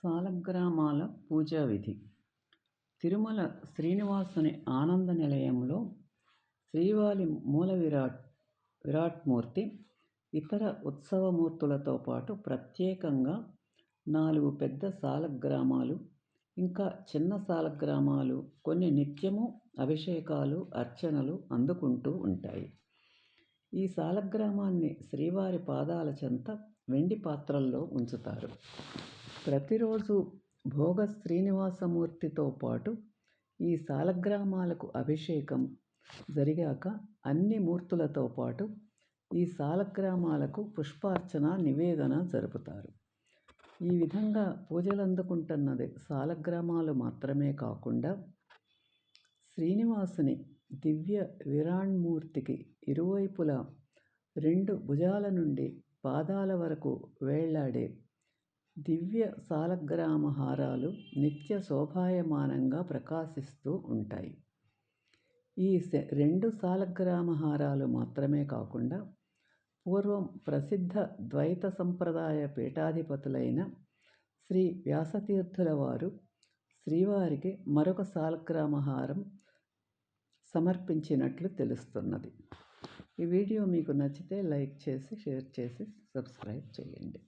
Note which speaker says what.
Speaker 1: సాలగ్రామాల పూజా విధి. తిరుమల శ్రీనివాసుని ఆనంద నిలయంలో శ్రీవారి మూల విరాట్మూర్తి ఇతర ఉత్సవమూర్తులతో పాటు ప్రత్యేకంగా 4 పెద్ద సాలగ్రామాలు, ఇంకా చిన్న సాలగ్రామాలు కొన్ని నిత్యము అభిషేకాలు, అర్చనలు అందుకుంటూ ఉంటాయి. ఈ సాలగ్రామాన్ని శ్రీవారి పాదాల చెంత వెండి పాత్రల్లో ఉంచుతారు. ప్రతిరోజు భోగ శ్రీనివాసమూర్తితో పాటు ఈ సాలగ్రామాలకు అభిషేకం జరిగాక అన్ని మూర్తులతో పాటు ఈ సాలగ్రామాలకు పుష్పార్చన నివేదన జరుపుతారు. ఈ విధంగా పూజలు అందుకుంటున్నది సాలగ్రామాలు మాత్రమే కాకుండా శ్రీనివాసుని దివ్య విరాణ్మూర్తికి ఇరువైపులా 2 భుజాల నుండి పాదాల వరకు వేళ్లాడే దివ్య సాలగ్రామ హారాలు నిత్య శోభాయమానంగా ప్రకాశిస్తూ ఉంటాయి. ఈ 2 సాలగ్రామ హారాలు మాత్రమే కాకుండా పూర్వం ప్రసిద్ధ ద్వైత సంప్రదాయ పీఠాధిపతులైన శ్రీ వ్యాసతీర్థుల వారు శ్రీవారికి మరొక సాలగ్రామ హారం సమర్పించినట్లు తెలుస్తున్నది. ఈ వీడియో మీకు నచ్చితే లైక్ చేసి, షేర్ చేసి, సబ్స్క్రైబ్ చేయండి.